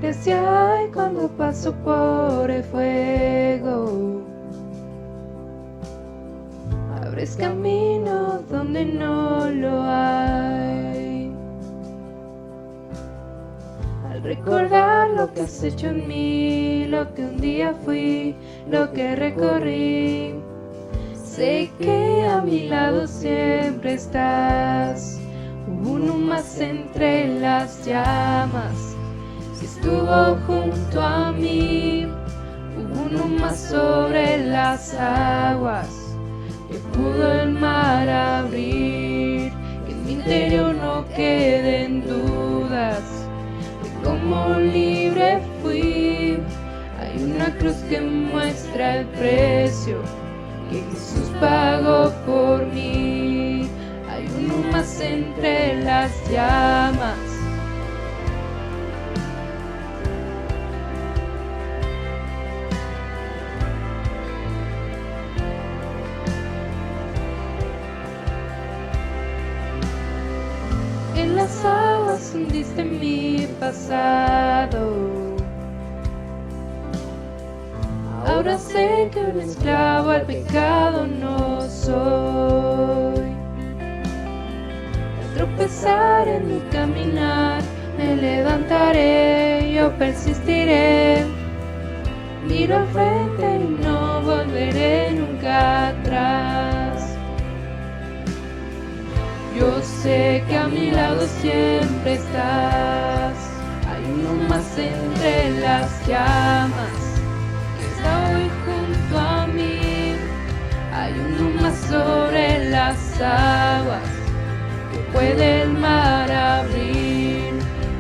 que si hay cuando paso por el fuego. Abres camino donde no lo hay. Al recordar lo que has hecho en mí, lo que un día fui, lo que recorrí, sé que a mi lado siempre estás. Hubo uno más entre las llamas que estuvo junto a mí. Hubo uno más sobre las aguas que pudo el mar abrir. Que en mi interior no queden dudas de cómo libre fui. Hay una cruz que muestra el precio que Jesús pagó por mí. Hay uno más entre las llamas. En las aguas hundiste mi pasado. Ahora sé que un esclavo al pecado no soy. Al tropezar en mi caminar, me levantaré, yo persistiré. Miro al frente y no volveré nunca atrás. Yo sé que a mi lado siempre estás. Hay uno más entre las llamas que está hoy junto a mí. Hay uno más sobre las aguas que puede el mar abrir.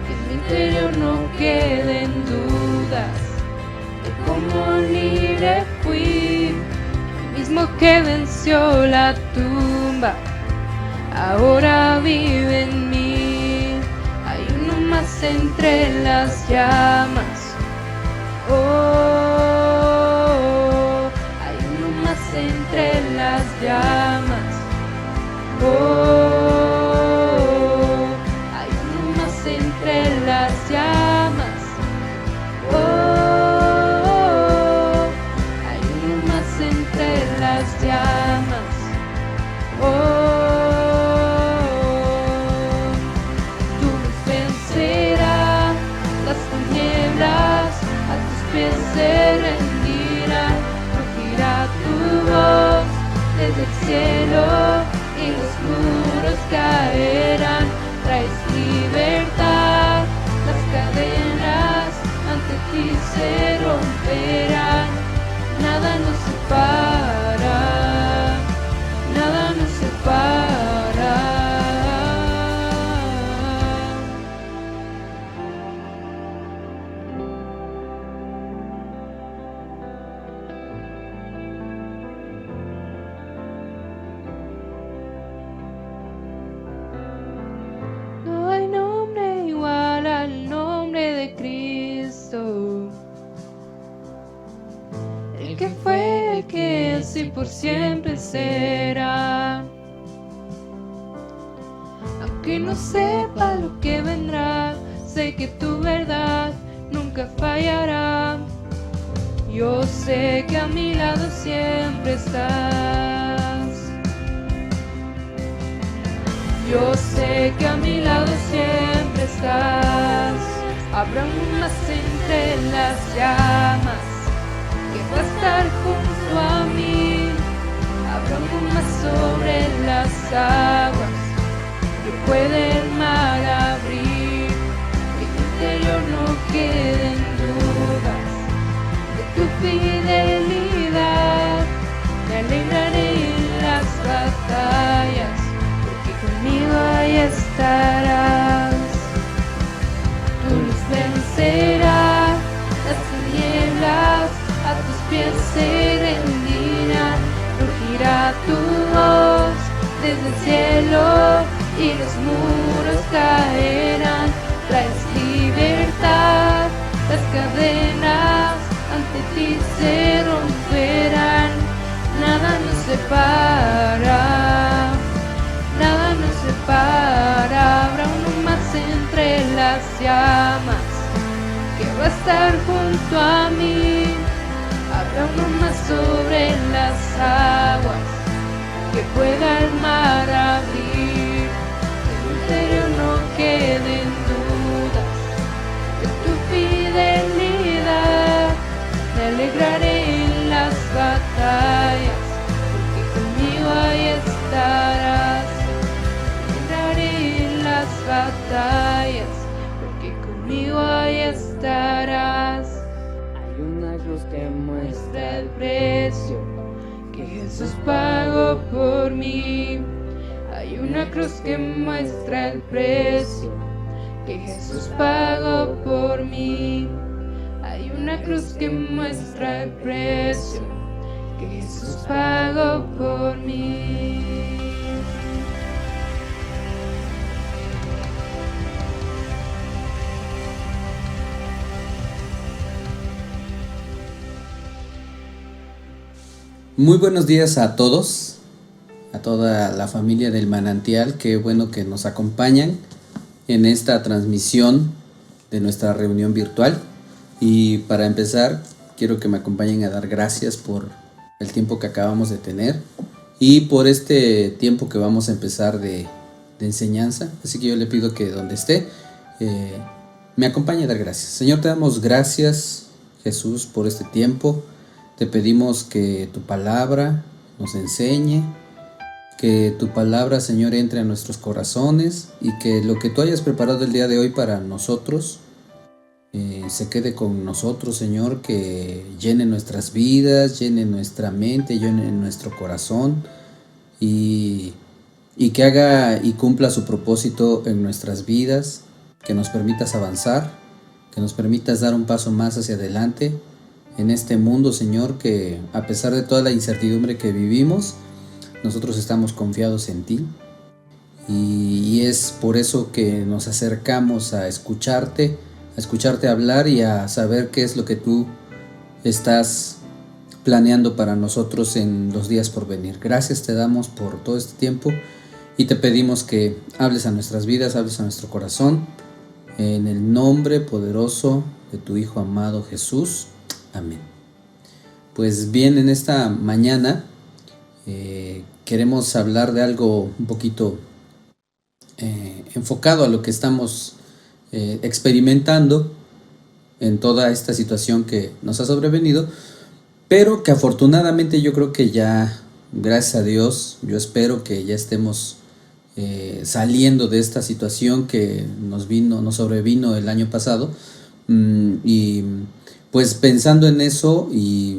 Que en mi interior no queden dudas de cómo libre fui. El mismo que venció la tumba ahora vive en mí. Hay uno más entre las llamas. Oh, hay uno más entre las llamas. Oh, hay uno más entre las llamas. Oh, hay uno más entre las llamas. Oh, se rendirá, rugirá tu voz desde el cielo y los muros caerán. Traes libertad, las cadenas ante ti se romperán. Nada nos separa, nada nos separa. El que fue, el que es y por siempre será. Aunque no sepa lo que vendrá, sé que tu verdad nunca fallará. Yo sé que a mi lado siempre estás. Yo sé que a mi lado siempre estás. Habrá uno más entre las llamas que va a estar junto a mí. Habrá uno más sobre las aguas que puede el mar abrir. Que en mi interior no queden dudas de tu fidelidad. Me alegraré en las batallas, porque conmigo ahí estarás. Tu luz vencerá las tinieblas, a tus pies se rendirán. Rugirá tu voz desde el cielo y los muros caerán. Traes libertad, las cadenas ante ti se romperán. Nada nos separa, nada nos separa. Habrá uno más entre las llamas que va a estar junto a mí. Habrá uno más sobre las aguas que pueda el mar abrir. En mi interior no queden dudas de tu fidelidad. Me alegraré en las batallas, porque conmigo ahí estarás. Me alegraré en las batallas, porque conmigo ahí estarás. Hay una cruz que muestra el precio que Jesús pagó por mí. Hay una cruz que muestra el precio que Jesús pagó por mí. Hay una cruz que muestra el precio que Jesús pagó por mí. Muy buenos días a todos, a toda la familia del Manantial. Qué bueno que nos acompañan en esta transmisión de nuestra reunión virtual. Y para empezar, quiero que me acompañen a dar gracias por el tiempo que acabamos de tener y por este tiempo que vamos a empezar de enseñanza. Así que yo le pido que donde esté, me acompañe a dar gracias. Señor, te damos gracias, Jesús, por este tiempo. Te pedimos que tu palabra nos enseñe, que tu palabra, Señor, entre a nuestros corazones y que lo que tú hayas preparado el día de hoy para nosotros se quede con nosotros, Señor, que llene nuestras vidas, llene nuestra mente, llene nuestro corazón y que haga y cumpla su propósito en nuestras vidas, que nos permitas avanzar, que nos permitas dar un paso más hacia adelante en este mundo, Señor, que a pesar de toda la incertidumbre que vivimos, nosotros estamos confiados en ti. Y es por eso que nos acercamos a escucharte hablar y a saber qué es lo que tú estás planeando para nosotros en los días por venir. Gracias te damos por todo este tiempo y te pedimos que hables a nuestras vidas, hables a nuestro corazón, en el nombre poderoso de tu Hijo amado Jesús. Amén. Pues bien, en esta mañana queremos hablar de algo un poquito enfocado a lo que estamos experimentando en toda esta situación que nos ha sobrevenido, pero que afortunadamente yo creo que ya, gracias a Dios, yo espero que ya estemos saliendo de esta situación que nos sobrevino el año pasado. Y pues pensando en eso y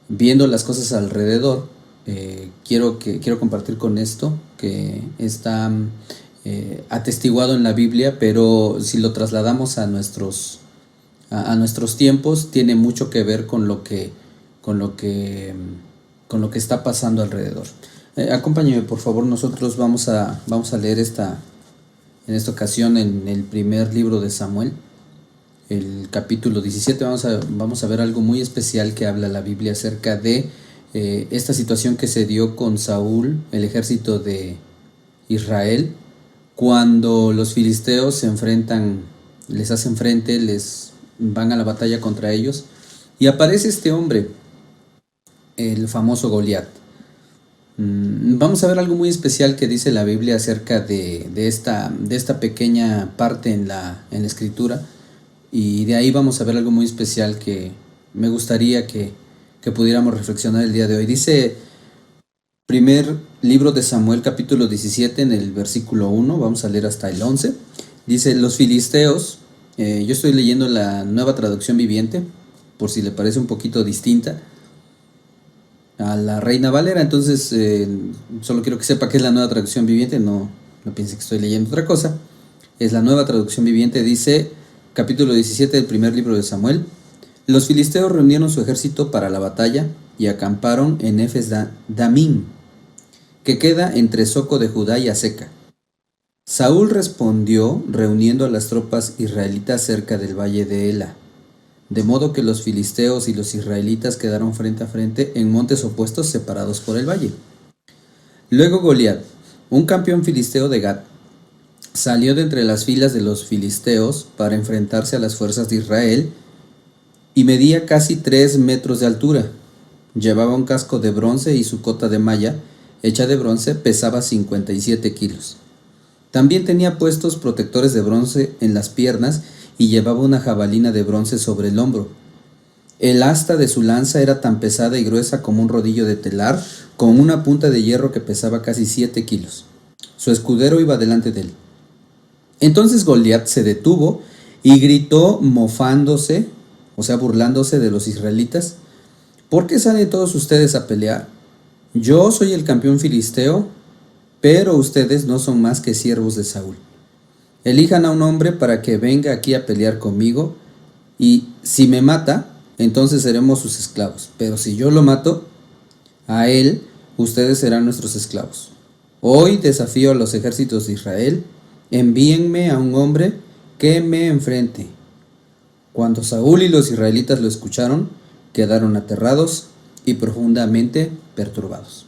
viendo las cosas alrededor, quiero compartir con esto que está atestiguado en la Biblia, pero si lo trasladamos a nuestros tiempos, tiene mucho que ver con lo que está pasando alrededor. Acompáñenme, por favor. Nosotros vamos a leer en esta ocasión en el primer libro de Samuel, el capítulo 17. Vamos a ver algo muy especial que habla la Biblia acerca de esta situación que se dio con Saúl, el ejército de Israel, cuando los filisteos les hacen frente, les van a la batalla contra ellos, y aparece este hombre, el famoso Goliat. Vamos a ver algo muy especial que dice la Biblia acerca de esta pequeña parte en la escritura. Y de ahí vamos a ver algo muy especial que me gustaría que pudiéramos reflexionar el día de hoy. Dice primer libro de Samuel, capítulo 17, en el versículo 1, vamos a leer hasta el 11. Dice: los filisteos, yo estoy leyendo la Nueva Traducción Viviente, por si le parece un poquito distinta a la Reina Valera. Entonces solo quiero que sepa que es la Nueva Traducción Viviente, no piense que estoy leyendo otra cosa. Es la Nueva Traducción Viviente. Dice capítulo 17 del primer libro de Samuel: los filisteos reunieron su ejército para la batalla y acamparon en Efes-Damim, que queda entre Soco de Judá y Aseca. Saúl respondió reuniendo a las tropas israelitas cerca del valle de Ela, de modo que los filisteos y los israelitas quedaron frente a frente en montes opuestos separados por el valle. Luego Goliat, un campeón filisteo de Gat, salió de entre las filas de los filisteos para enfrentarse a las fuerzas de Israel y medía casi 3 metros de altura. Llevaba un casco de bronce y su cota de malla, hecha de bronce, pesaba 57 kilos. También tenía puestos protectores de bronce en las piernas y llevaba una jabalina de bronce sobre el hombro. El asta de su lanza era tan pesada y gruesa como un rodillo de telar, con una punta de hierro que pesaba casi 7 kilos. Su escudero iba delante de él. Entonces Goliat se detuvo y gritó mofándose, o sea, burlándose de los israelitas: ¿por qué salen todos ustedes a pelear? Yo soy el campeón filisteo, pero ustedes no son más que siervos de Saúl. Elijan a un hombre para que venga aquí a pelear conmigo, y si me mata, entonces seremos sus esclavos. Pero si yo lo mato, a él, ustedes serán nuestros esclavos. Hoy desafío a los ejércitos de Israel: envíenme a un hombre que me enfrente. Cuando Saúl y los israelitas lo escucharon, quedaron aterrados y profundamente perturbados.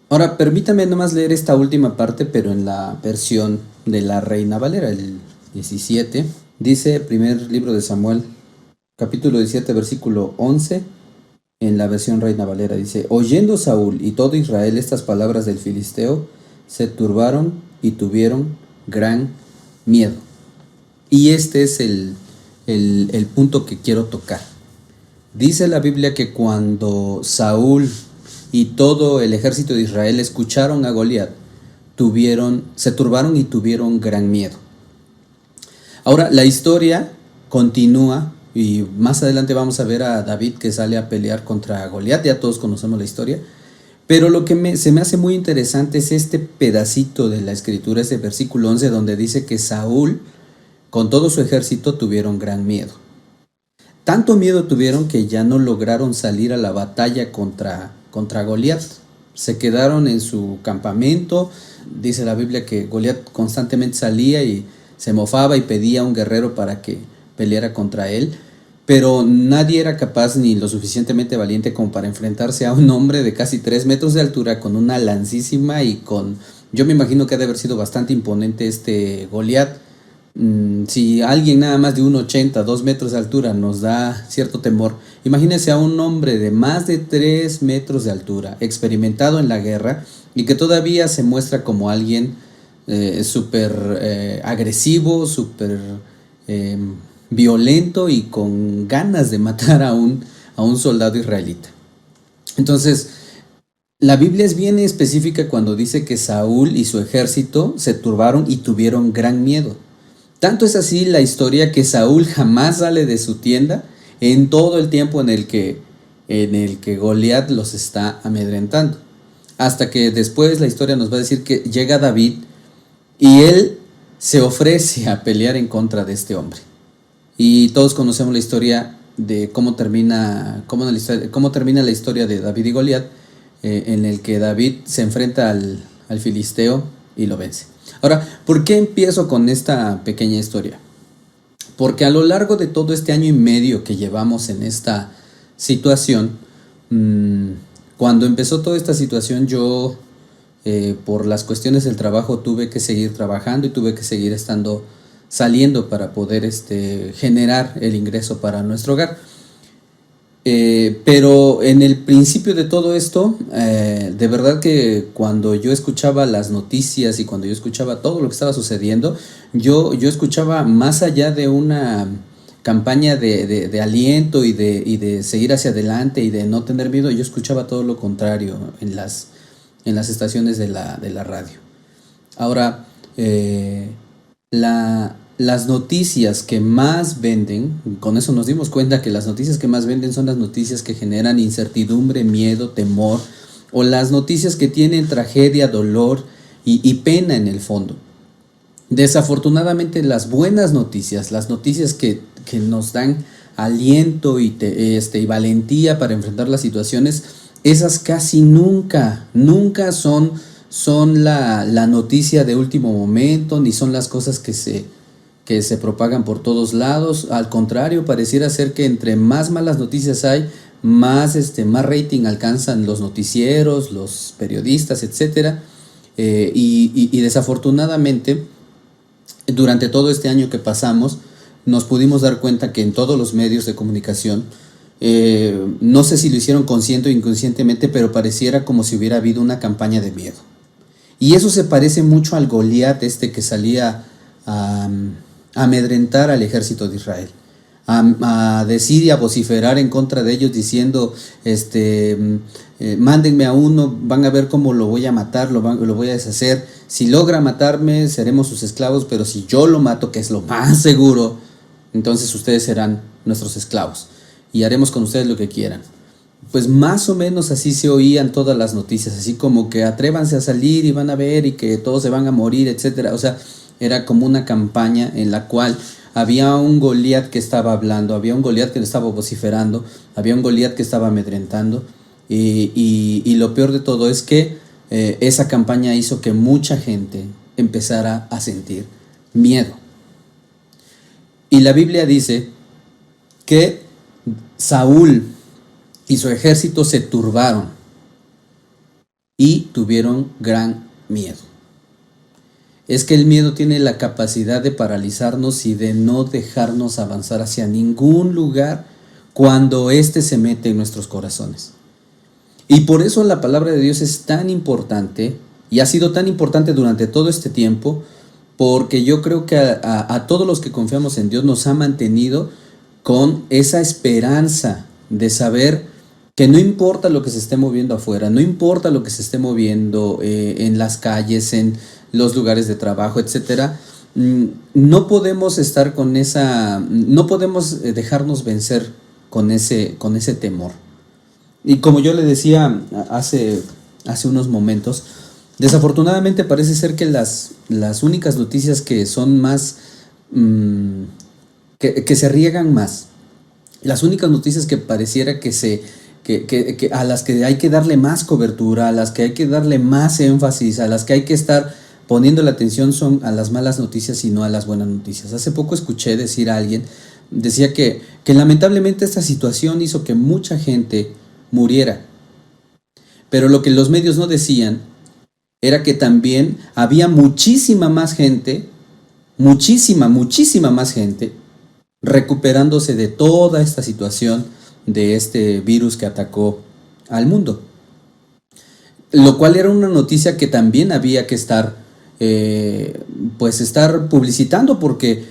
Ahora, permítame nomás leer esta última parte, pero en la versión de la Reina Valera, el 17. Dice, primer libro de Samuel, capítulo 17, versículo 11, en la versión Reina Valera, dice: oyendo Saúl y todo Israel estas palabras del filisteo, se turbaron y tuvieron gran miedo. Y este es el punto que quiero tocar. Dice la Biblia que cuando Saúl y todo el ejército de Israel escucharon a Goliat, se turbaron y tuvieron gran miedo. Ahora, la historia continúa y más adelante vamos a ver a David que sale a pelear contra Goliat. Ya todos conocemos la historia. Pero lo que se me hace muy interesante es este pedacito de la escritura, ese versículo 11, donde dice que Saúl con todo su ejército tuvieron gran miedo. Tanto miedo tuvieron que ya no lograron salir a la batalla contra Goliat. Se quedaron en su campamento. Dice la Biblia que Goliat constantemente salía y se mofaba y pedía a un guerrero para que peleara contra él. Pero nadie era capaz ni lo suficientemente valiente como para enfrentarse a un hombre de casi 3 metros de altura con una lancísima y yo me imagino que ha de haber sido bastante imponente este Goliat. Si alguien nada más de 1,80, 2 metros de altura nos da cierto temor, imagínense a un hombre de más de 3 metros de altura, experimentado en la guerra y que todavía se muestra como alguien súper agresivo, súper violento y con ganas de matar a un soldado israelita. Entonces, la Biblia es bien específica cuando dice que Saúl y su ejército se turbaron y tuvieron gran miedo. Tanto es así la historia que Saúl jamás sale de su tienda en todo el tiempo en el que Goliat los está amedrentando. Hasta que después la historia nos va a decir que llega David y él se ofrece a pelear en contra de este hombre. Y todos conocemos la historia de cómo termina la historia de David y Goliat, en el que David se enfrenta al filisteo y lo vence. Ahora, ¿por qué empiezo con esta pequeña historia? Porque a lo largo de todo este año y medio que llevamos en esta situación, cuando empezó toda esta situación, yo por las cuestiones del trabajo tuve que seguir trabajando y tuve que seguir saliendo para poder generar el ingreso para nuestro hogar. Pero en el principio de todo esto, de verdad que cuando yo escuchaba las noticias y cuando yo escuchaba todo lo que estaba sucediendo, yo escuchaba más allá de una campaña de aliento y de seguir hacia adelante y de no tener miedo, yo escuchaba todo lo contrario en las estaciones de la radio. Ahora, las noticias que más venden, con eso nos dimos cuenta que las noticias que más venden son las noticias que generan incertidumbre, miedo, temor, o las noticias que tienen tragedia, dolor y pena en el fondo. Desafortunadamente las buenas noticias, las noticias que nos dan aliento y valentía para enfrentar las situaciones, esas casi nunca son la noticia de último momento, ni son las cosas que se propagan por todos lados. Al contrario, pareciera ser que entre más malas noticias hay, más rating alcanzan los noticieros, los periodistas, etc. Y desafortunadamente, durante todo este año que pasamos, nos pudimos dar cuenta que en todos los medios de comunicación, no sé si lo hicieron consciente o inconscientemente, pero pareciera como si hubiera habido una campaña de miedo. Y eso se parece mucho al Goliat que salía a amedrentar al ejército de Israel, a decir y a vociferar en contra de ellos diciendo, mándenme a uno, van a ver cómo lo voy a matar, lo voy a deshacer, si logra matarme seremos sus esclavos, pero si yo lo mato, que es lo más seguro, entonces ustedes serán nuestros esclavos y haremos con ustedes lo que quieran. Pues más o menos así se oían todas las noticias, así como que atrévanse a salir y van a ver y que todos se van a morir, etcétera. O sea, era como una campaña en la cual había un Goliat que estaba hablando, había un Goliat que estaba vociferando, había un Goliat que estaba amedrentando, y lo peor de todo es que esa campaña hizo que mucha gente empezara a sentir miedo. Y la Biblia dice que Saúl y su ejército se turbaron y tuvieron gran miedo. Es que el miedo tiene la capacidad de paralizarnos y de no dejarnos avanzar hacia ningún lugar cuando éste se mete en nuestros corazones. Y por eso la palabra de Dios es tan importante y ha sido tan importante durante todo este tiempo, porque yo creo que a todos los que confiamos en Dios nos ha mantenido con esa esperanza de saber que no importa lo que se esté moviendo afuera, no importa lo que se esté moviendo en las calles, en los lugares de trabajo, etcétera, no podemos estar con no podemos dejarnos vencer con ese temor. Y como yo le decía hace unos momentos, desafortunadamente parece ser que las únicas noticias que son más, que se riegan más, las únicas noticias que pareciera que a las que hay que darle más cobertura, a las que hay que darle más énfasis, a las que hay que estar poniendo la atención son a las malas noticias y no a las buenas noticias. Hace poco escuché decir a alguien, decía que lamentablemente esta situación hizo que mucha gente muriera, pero lo que los medios no decían era que también había muchísima más gente recuperándose de toda esta situación, de este virus que atacó al mundo, lo cual era una noticia que también había que estar publicitando, porque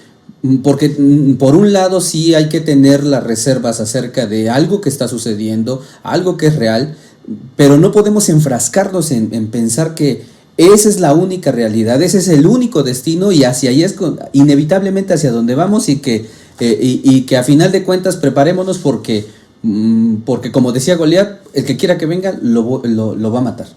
por un lado sí hay que tener las reservas acerca de algo que está sucediendo, algo que es real, pero no podemos enfrascarnos en pensar que esa es la única realidad, ese es el único destino y hacia ahí es inevitablemente hacia donde vamos, y que a final de cuentas preparémonos porque como decía Goliat, el que quiera que venga lo va a matar.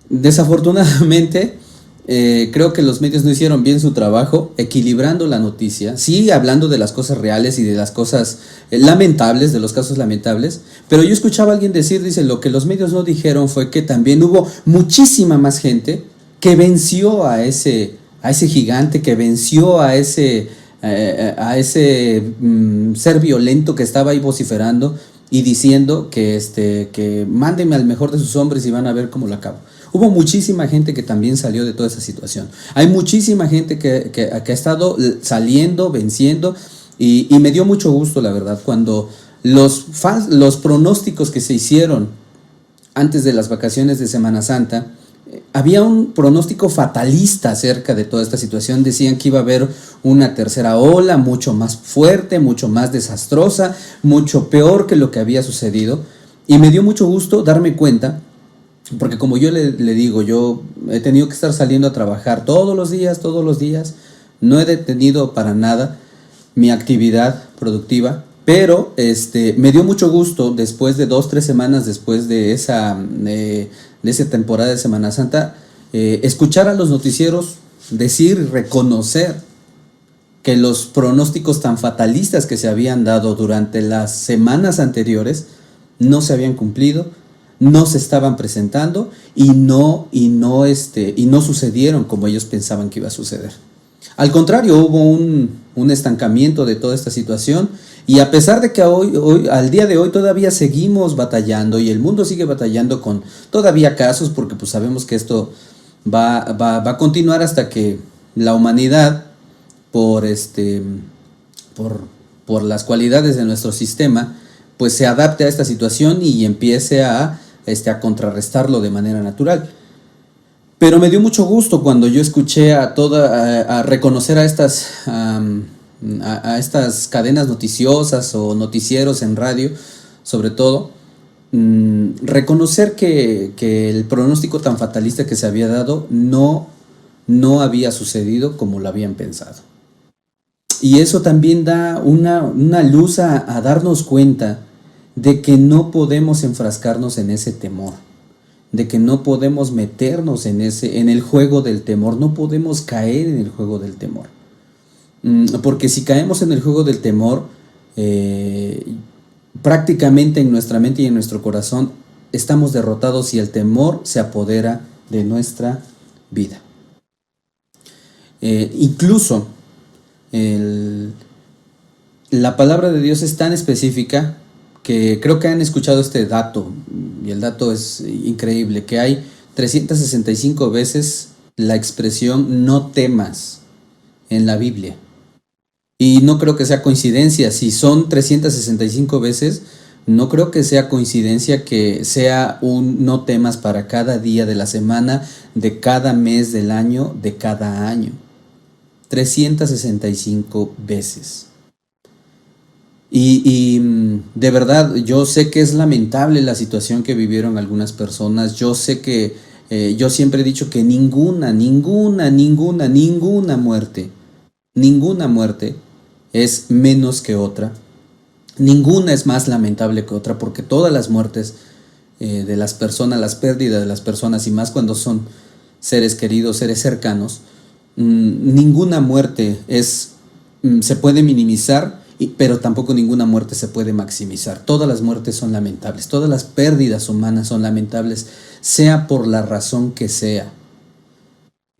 Desafortunadamente, creo que los medios no hicieron bien su trabajo equilibrando la noticia, sí hablando de las cosas reales y de las cosas lamentables, de los casos lamentables, pero yo escuchaba a alguien dice, lo que los medios no dijeron fue que también hubo muchísima más gente que venció a ese gigante, que venció a ese ser violento que estaba ahí vociferando y diciendo que mándenme al mejor de sus hombres y van a ver cómo lo acabo. Hubo muchísima gente que también salió de toda esa situación. Hay muchísima gente que ha estado saliendo, venciendo, y me dio mucho gusto, la verdad, cuando los pronósticos que se hicieron antes de las vacaciones de Semana Santa, había un pronóstico fatalista acerca de toda esta situación. Decían que iba a haber una tercera ola mucho más fuerte, mucho más desastrosa, mucho peor que lo que había sucedido, y me dio mucho gusto darme cuenta, porque como yo le digo, yo he tenido que estar saliendo a trabajar todos los días, no he detenido para nada mi actividad productiva, pero me dio mucho gusto después de 2-3 semanas después de esa temporada de Semana Santa, escuchar a los noticieros decir y reconocer que los pronósticos tan fatalistas que se habían dado durante las semanas anteriores no se habían cumplido, no se estaban presentando y no sucedieron como ellos pensaban que iba a suceder. Al contrario, hubo un estancamiento de toda esta situación, y a pesar de que al día de hoy todavía seguimos batallando y el mundo sigue batallando con todavía casos, porque pues sabemos que esto va a continuar hasta que la humanidad por, por las cualidades de nuestro sistema, pues se adapte a esta situación y empiece a contrarrestarlo de manera natural. Pero me dio mucho gusto cuando yo escuché a reconocer a estas cadenas noticiosas o noticieros en radio, sobre todo, reconocer que el pronóstico tan fatalista que se había dado no había sucedido como lo habían pensado. Y eso también da una luz a darnos cuenta de que no podemos enfrascarnos en ese temor, de que no podemos meternos en el juego del temor, no podemos caer en el juego del temor. Porque si caemos en el juego del temor, prácticamente en nuestra mente y en nuestro corazón estamos derrotados y el temor se apodera de nuestra vida. Incluso la palabra de Dios es tan específica que creo que han escuchado este dato, y el dato es increíble, que hay 365 veces la expresión no temas en la Biblia. Y no creo que sea coincidencia. Si son 365 veces, no creo que sea coincidencia que sea un no temas para cada día de la semana, de cada mes del año, de cada año. 365 veces. Y de verdad, yo sé que es lamentable la situación que vivieron algunas personas. Yo sé que yo siempre he dicho que ninguna muerte es menos que otra. Ninguna es más lamentable que otra, porque todas las muertes de las personas, las pérdidas de las personas, y más cuando son seres queridos, seres cercanos, ninguna muerte se puede minimizar, pero tampoco ninguna muerte se puede maximizar. Todas las muertes son lamentables, todas las pérdidas humanas son lamentables, sea por la razón que sea.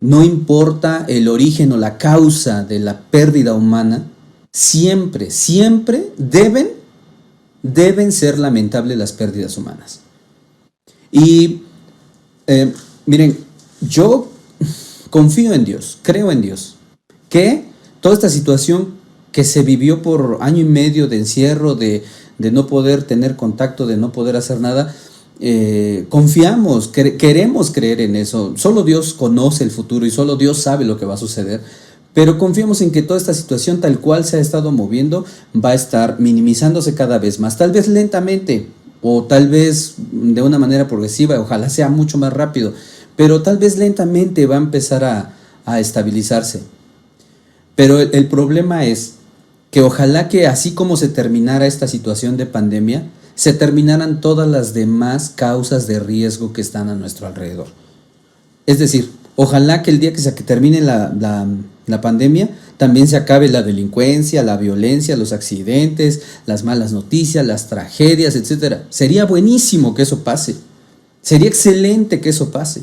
No importa el origen o la causa de la pérdida humana, siempre deben ser lamentables las pérdidas humanas. Y miren, yo confío en Dios, creo en Dios, que toda esta situación que se vivió por año y medio de encierro, de no poder tener contacto, de no poder hacer nada, confiamos, queremos creer en eso. Solo Dios conoce el futuro y solo Dios sabe lo que va a suceder, pero confiamos en que toda esta situación, tal cual se ha estado moviendo, va a estar minimizándose cada vez más, tal vez lentamente o tal vez de una manera progresiva, ojalá sea mucho más rápido, pero tal vez lentamente va a empezar a estabilizarse. Pero el problema es que ojalá que así como se terminara esta situación de pandemia, se terminaran todas las demás causas de riesgo que están a nuestro alrededor. Es decir, ojalá que el día que se termine la pandemia, también se acabe la delincuencia, la violencia, los accidentes, las malas noticias, las tragedias, etc. Sería buenísimo que eso pase. Sería excelente que eso pase.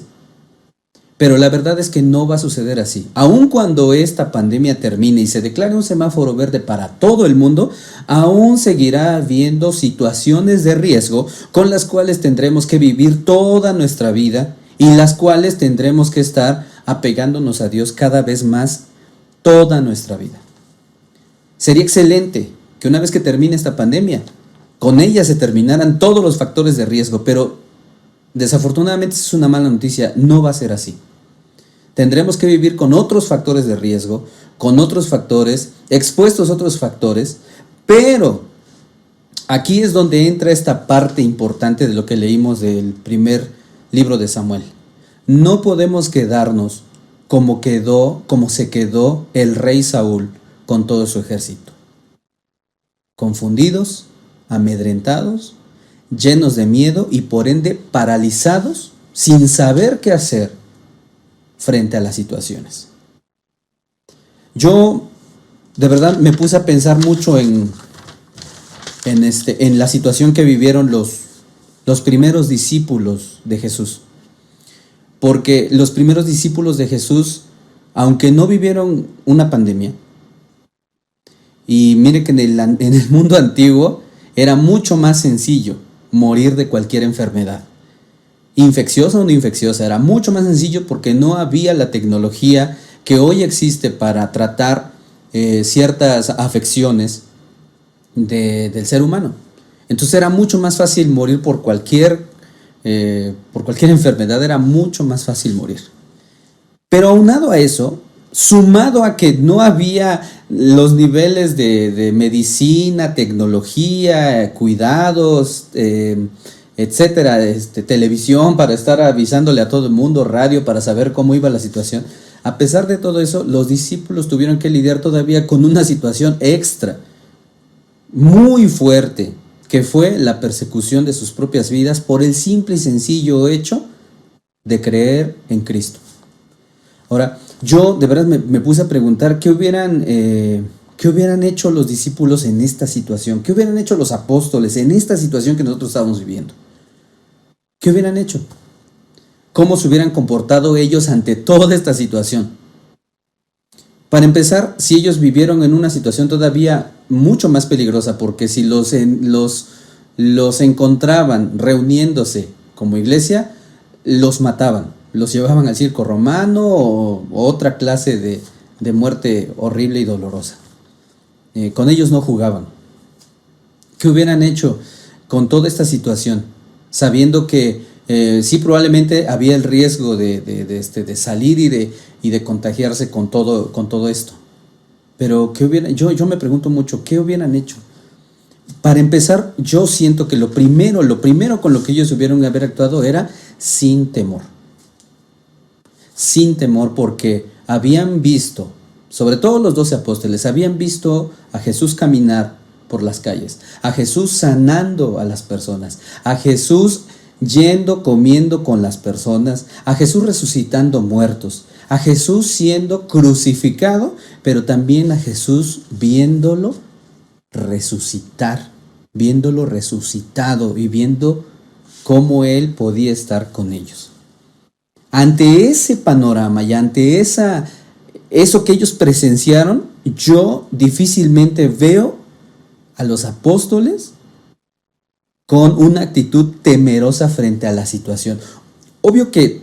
Pero la verdad es que no va a suceder así. Aun cuando esta pandemia termine y se declare un semáforo verde para todo el mundo, aún seguirá habiendo situaciones de riesgo con las cuales tendremos que vivir toda nuestra vida y las cuales tendremos que estar apegándonos a Dios cada vez más toda nuestra vida. Sería excelente que una vez que termine esta pandemia, con ella se terminaran todos los factores de riesgo, pero desafortunadamente es una mala noticia, no va a ser así. Tendremos que vivir con otros factores de riesgo, con otros factores, expuestos a otros factores, pero aquí es donde entra esta parte importante de lo que leímos del primer libro de Samuel. No podemos quedarnos como se quedó el rey Saúl con todo su ejército. Confundidos, amedrentados, llenos de miedo y por ende paralizados, sin saber qué hacer frente a las situaciones. Yo de verdad me puse a pensar mucho en la situación que vivieron los primeros discípulos de Jesús. Porque los primeros discípulos de Jesús, aunque no vivieron una pandemia, y mire que en el mundo antiguo era mucho más sencillo morir de cualquier enfermedad, infecciosa o no infecciosa, era mucho más sencillo porque no había la tecnología que hoy existe para tratar ciertas afecciones del ser humano. Entonces era mucho más fácil morir por cualquier enfermedad, era mucho más fácil morir. Pero aunado a eso, sumado a que no había los niveles de medicina, tecnología, cuidados, etcétera, televisión para estar avisándole a todo el mundo, radio para saber cómo iba la situación. A pesar de todo eso, los discípulos tuvieron que lidiar todavía con una situación extra, muy fuerte, que fue la persecución de sus propias vidas por el simple y sencillo hecho de creer en Cristo. Ahora, yo de verdad me puse a preguntar ¿qué hubieran hecho los discípulos en esta situación? ¿Qué hubieran hecho los apóstoles en esta situación que nosotros estábamos viviendo? ¿Qué hubieran hecho? ¿Cómo se hubieran comportado ellos ante toda esta situación? Para empezar, si ellos vivieron en una situación todavía mucho más peligrosa, porque si los encontraban reuniéndose como iglesia, los mataban, los llevaban al circo romano o otra clase de muerte horrible y dolorosa. Con ellos no jugaban. ¿Qué hubieran hecho con toda esta situación? Sabiendo que sí, probablemente había el riesgo de salir y de contagiarse con todo esto. Pero yo me pregunto mucho, ¿qué hubieran hecho? Para empezar, yo siento que lo primero con lo que ellos hubieran haber actuado era sin temor. Sin temor, porque habían visto, sobre todo los 12 apóstoles, habían visto a Jesús caminar por las calles, a Jesús sanando a las personas, a Jesús yendo, comiendo con las personas, a Jesús resucitando muertos, a Jesús siendo crucificado, pero también a Jesús viéndolo resucitar, viéndolo resucitado y viendo cómo Él podía estar con ellos. Ante ese panorama y ante eso que ellos presenciaron, yo difícilmente veo a los apóstoles con una actitud temerosa frente a la situación. Obvio que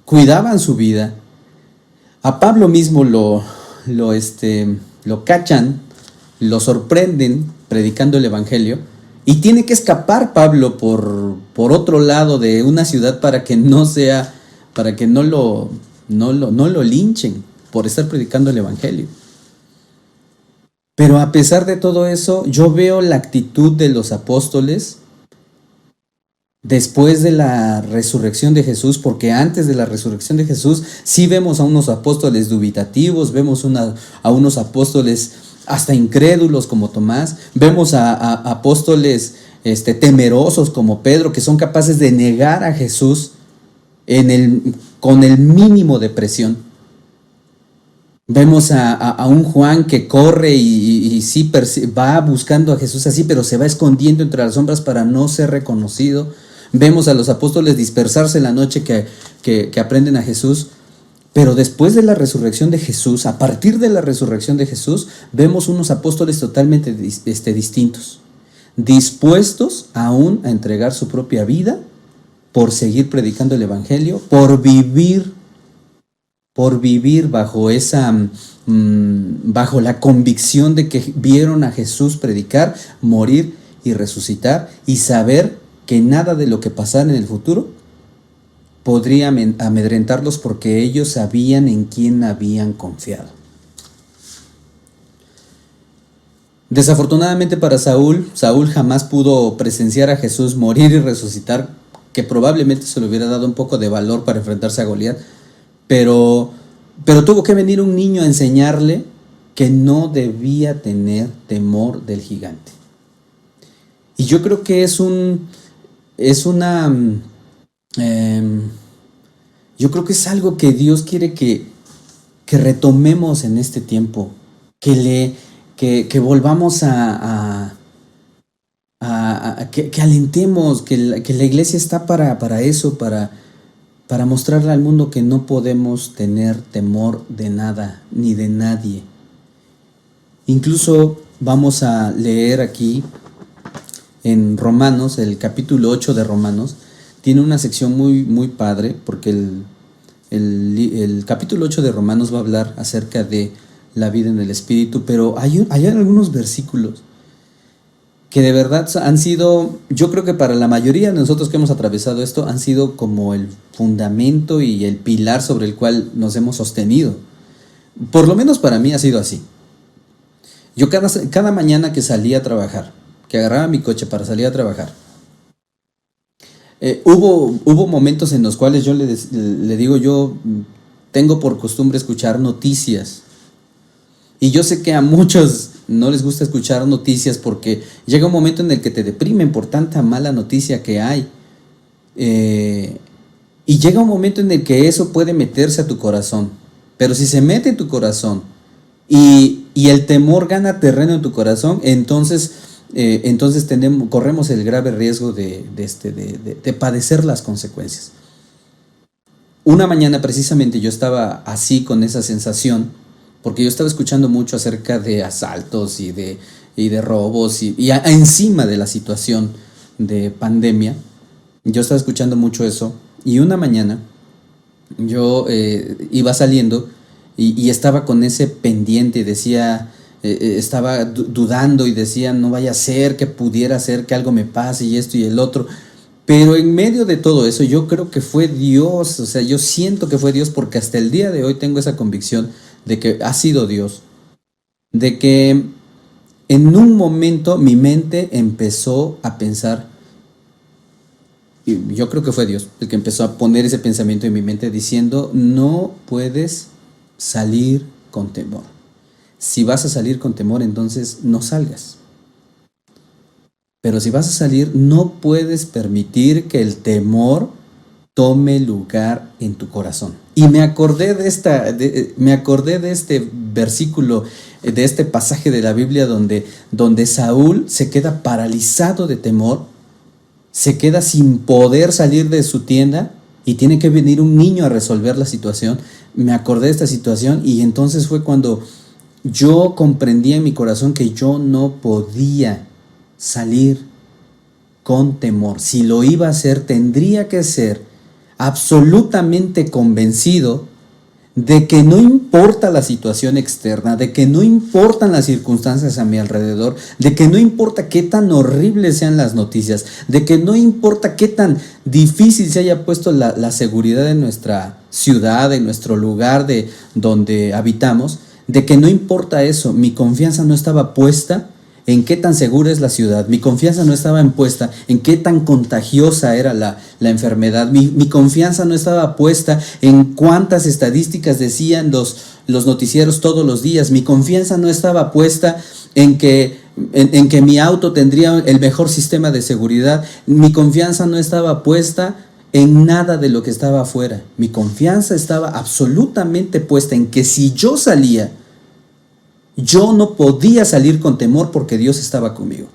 cuidaban su vida. A Pablo mismo lo cachan, lo sorprenden predicando el evangelio y tiene que escapar Pablo por otro lado de una ciudad para que no lo linchen por estar predicando el evangelio. Pero a pesar de todo eso, yo veo la actitud de los apóstoles después de la resurrección de Jesús, porque antes de la resurrección de Jesús sí vemos a unos apóstoles dubitativos, vemos a unos apóstoles hasta incrédulos como Tomás, vemos a apóstoles temerosos como Pedro, que son capaces de negar a Jesús con el mínimo de presión. Vemos a un Juan que corre y sí va buscando a Jesús así, pero se va escondiendo entre las sombras para no ser reconocido. Vemos a los apóstoles dispersarse en la noche que aprenden a Jesús. Pero después de la resurrección de Jesús, a partir de la resurrección de Jesús, vemos unos apóstoles totalmente distintos, dispuestos aún a entregar su propia vida por seguir predicando el evangelio, por vivir bajo la convicción de que vieron a Jesús predicar, morir y resucitar, y saber que nada de lo que pasara en el futuro podría amedrentarlos, porque ellos sabían en quién habían confiado. Desafortunadamente para Saúl jamás pudo presenciar a Jesús morir y resucitar, que probablemente se le hubiera dado un poco de valor para enfrentarse a Goliat, pero tuvo que venir un niño a enseñarle que no debía tener temor del gigante. Y yo creo que yo creo que es algo que Dios quiere que retomemos en este tiempo, que volvamos que alentemos, que la iglesia está para eso, para mostrarle al mundo que no podemos tener temor de nada ni de nadie. Incluso vamos a leer aquí en Romanos, el capítulo 8 de Romanos, tiene una sección muy, muy padre, porque el capítulo 8 de Romanos va a hablar acerca de la vida en el Espíritu, pero hay algunos versículos que de verdad han sido, yo creo que para la mayoría de nosotros que hemos atravesado esto, han sido como el fundamento y el pilar sobre el cual nos hemos sostenido. Por lo menos para mí ha sido así. Yo cada mañana que salía a trabajar, que agarraba mi coche para salir a trabajar, hubo momentos en los cuales yo le digo, yo tengo por costumbre escuchar noticias. Y yo sé que a muchos no les gusta escuchar noticias porque llega un momento en el que te deprimen por tanta mala noticia que hay. Y llega un momento en el que eso puede meterse a tu corazón. Pero si se mete en tu corazón y el temor gana terreno en tu corazón, entonces corremos el grave riesgo de padecer las consecuencias. Una mañana precisamente yo estaba así con esa sensación, porque yo estaba escuchando mucho acerca de asaltos y de robos y encima de la situación de pandemia. Yo estaba escuchando mucho eso y una mañana yo iba saliendo y estaba con ese pendiente y decía, estaba dudando y decía, no vaya a ser que pudiera ser que algo me pase y esto y el otro. Pero en medio de todo eso yo creo que fue Dios, o sea, yo siento que fue Dios porque hasta el día de hoy tengo esa convicción de que ha sido Dios, de que en un momento mi mente empezó a pensar, y yo creo que fue Dios el que empezó a poner ese pensamiento en mi mente diciendo, no puedes salir con temor. Si vas a salir con temor, entonces no salgas. Pero si vas a salir, no puedes permitir que el temor tome lugar en tu corazón. Y me acordé de este versículo, de este pasaje de la Biblia donde Saúl se queda paralizado de temor, se queda sin poder salir de su tienda y tiene que venir un niño a resolver la situación. Me acordé de esta situación y entonces fue cuando yo comprendí en mi corazón que yo no podía salir con temor. Si lo iba a hacer, tendría que ser absolutamente convencido de que no importa la situación externa, de que no importan las circunstancias a mi alrededor, de que no importa qué tan horribles sean las noticias, de que no importa qué tan difícil se haya puesto la seguridad de nuestra ciudad, de nuestro lugar de donde habitamos, de que no importa eso. Mi confianza no estaba puesta en qué tan segura es la ciudad, mi confianza no estaba puesta en qué tan contagiosa era la enfermedad, mi confianza no estaba puesta en cuántas estadísticas decían los noticieros todos los días, mi confianza no estaba puesta en que mi auto tendría el mejor sistema de seguridad, mi confianza no estaba puesta en nada de lo que estaba afuera, mi confianza estaba absolutamente puesta en que si yo salía, yo no podía salir con temor porque Dios estaba conmigo.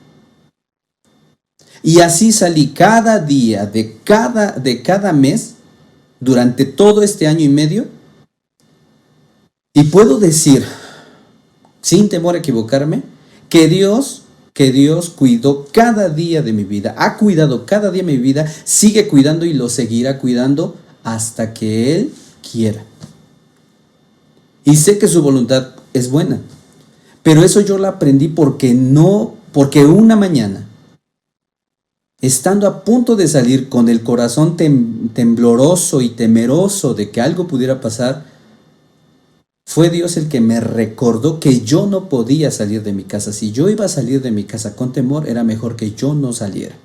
Y así salí cada día de cada mes durante todo este año y medio. Y puedo decir, sin temor a equivocarme, que Dios cuidó cada día de mi vida, ha cuidado cada día de mi vida, sigue cuidando y lo seguirá cuidando hasta que Él quiera. Y sé que su voluntad es buena. Pero eso yo lo aprendí porque una mañana, estando a punto de salir con el corazón tembloroso y temeroso de que algo pudiera pasar, fue Dios el que me recordó que yo no podía salir de mi casa. Si yo iba a salir de mi casa con temor, era mejor que yo no saliera.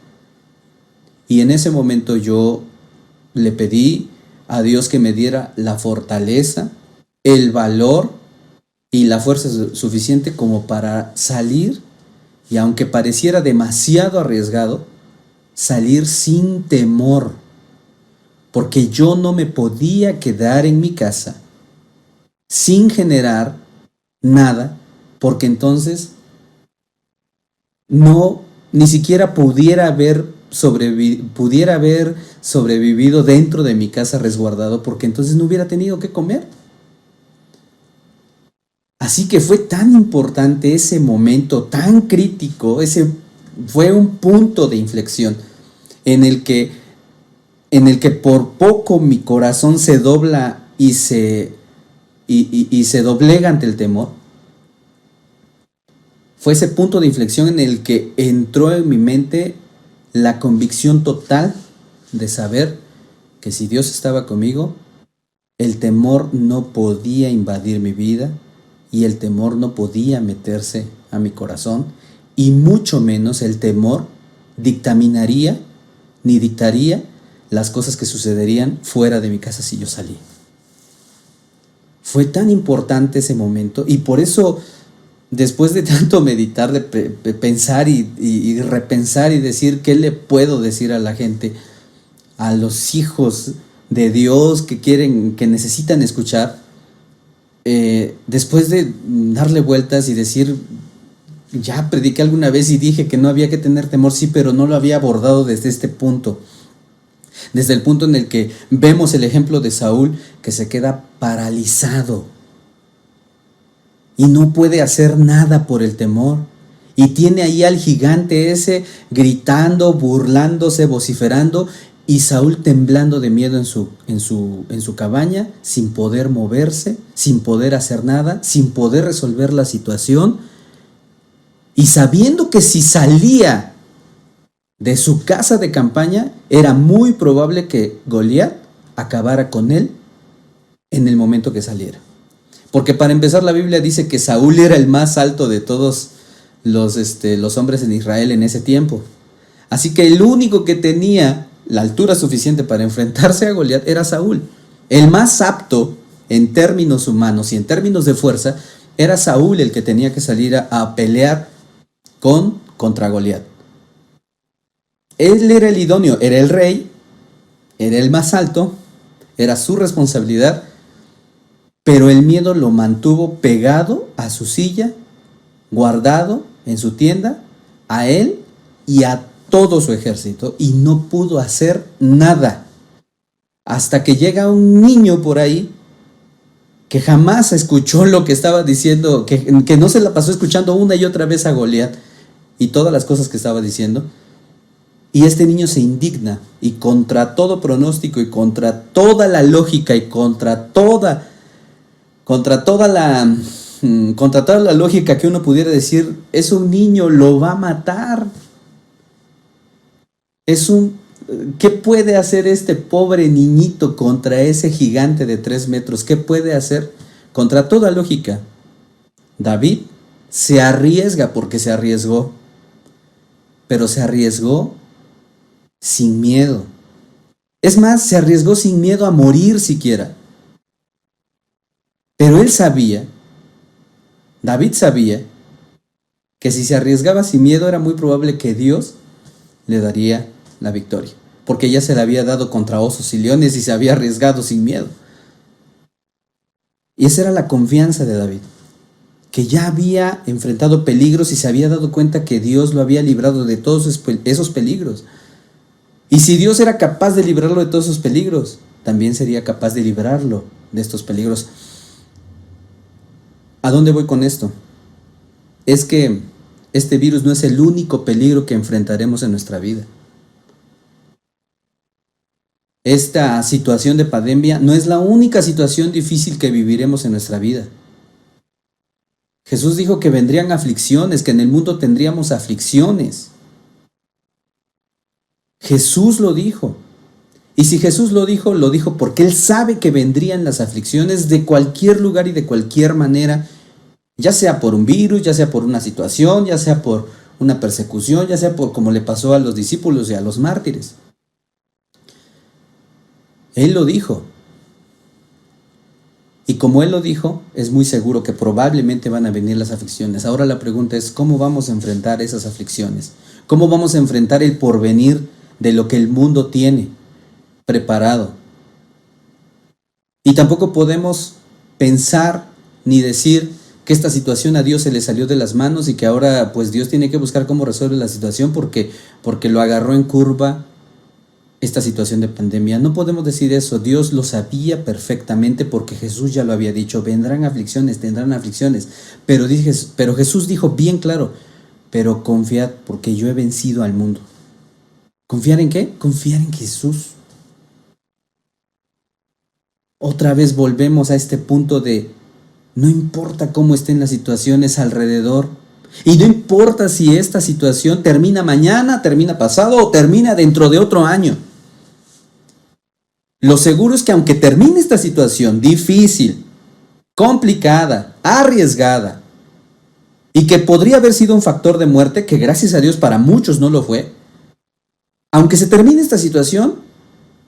Y en ese momento yo le pedí a Dios que me diera la fortaleza, el valor y la fuerza suficiente como para salir, y aunque pareciera demasiado arriesgado, salir sin temor, porque yo no me podía quedar en mi casa sin generar nada, porque entonces ni siquiera pudiera haber sobrevivido dentro de mi casa resguardado, porque entonces no hubiera tenido que comer. Así que fue tan importante ese momento tan crítico, ese fue un punto de inflexión en el que por poco mi corazón se dobla y se doblega ante el temor, Fue ese punto de inflexión en el que entró en mi mente la convicción total de saber que si Dios estaba conmigo, el temor no podía invadir mi vida y el temor no podía meterse a mi corazón, y mucho menos el temor dictaminaría ni dictaría las cosas que sucederían fuera de mi casa si yo salí. Fue tan importante ese momento, y por eso, después de tanto meditar, de pensar y repensar y decir qué le puedo decir a la gente, a los hijos de Dios que necesitan escuchar, después de darle vueltas y decir, ya prediqué alguna vez y dije que no había que tener temor, sí, pero no lo había abordado desde este punto. Desde el punto en el que vemos el ejemplo de Saúl, que se queda paralizado y no puede hacer nada por el temor. Y tiene ahí al gigante ese gritando, burlándose, vociferando, y Saúl temblando de miedo en su cabaña, sin poder moverse, sin poder hacer nada, sin poder resolver la situación, y sabiendo que si salía de su casa de campaña, era muy probable que Goliat acabara con él en el momento que saliera. Porque para empezar, la Biblia dice que Saúl era el más alto de todos los hombres en Israel en ese tiempo. Así que el único que tenía la altura suficiente para enfrentarse a Goliat era Saúl. El más apto en términos humanos y en términos de fuerza era Saúl, el que tenía que salir a pelear contra Goliat. Él era el idóneo, era el rey, era el más alto, era su responsabilidad, pero el miedo lo mantuvo pegado a su silla, guardado en su tienda, a él y a todo su ejército, y no pudo hacer nada. Hasta que llega un niño por ahí que jamás escuchó lo que estaba diciendo, que no se la pasó escuchando una y otra vez a Goliat y todas las cosas que estaba diciendo. Y este niño se indigna, y contra todo pronóstico y contra toda la lógica y contra toda la lógica que uno pudiera decir, es un niño, lo va a matar. ¿Qué puede hacer este pobre niñito contra ese gigante de 3 metros? ¿Qué puede hacer? Contra toda lógica, David se arriesga, porque se arriesgó, pero se arriesgó sin miedo. Es más, se arriesgó sin miedo a morir siquiera. Pero David sabía, que si se arriesgaba sin miedo era muy probable que Dios le daría la victoria, porque ya se la había dado contra osos y leones y se había arriesgado sin miedo. Y esa era la confianza de David, que ya había enfrentado peligros y se había dado cuenta que Dios lo había librado de todos esos peligros. Y si Dios era capaz de librarlo de todos esos peligros, también sería capaz de librarlo de estos peligros. ¿A dónde voy con esto? Es que este virus no es el único peligro que enfrentaremos en nuestra vida. Esta situación de pandemia no es la única situación difícil que viviremos en nuestra vida. Jesús dijo que vendrían aflicciones, que en el mundo tendríamos aflicciones. Jesús lo dijo. Y si Jesús lo dijo porque Él sabe que vendrían las aflicciones de cualquier lugar y de cualquier manera, ya sea por un virus, ya sea por una situación, ya sea por una persecución, ya sea por como le pasó a los discípulos y a los mártires. Él lo dijo. Y como Él lo dijo, es muy seguro que probablemente van a venir las aflicciones. Ahora la pregunta es, ¿cómo vamos a enfrentar esas aflicciones? ¿Cómo vamos a enfrentar el porvenir de lo que el mundo tiene preparado? Y tampoco podemos pensar ni decir que esta situación a Dios se le salió de las manos y que ahora pues Dios tiene que buscar cómo resolver la situación porque lo agarró en curva esta situación de pandemia. No podemos decir eso. Dios lo sabía perfectamente porque Jesús ya lo había dicho. Vendrán aflicciones, tendrán aflicciones. Pero Jesús dijo bien claro, pero confiad porque yo he vencido al mundo. ¿Confiar en qué? Confiar en Jesús. Otra vez volvemos a este punto de no importa cómo estén las situaciones alrededor, Y no importa si esta situación termina mañana, termina pasado o termina dentro de otro año. Lo seguro es que aunque termine esta situación difícil, complicada, arriesgada, y que podría haber sido un factor de muerte, que gracias a Dios para muchos no lo fue, aunque se termine esta situación,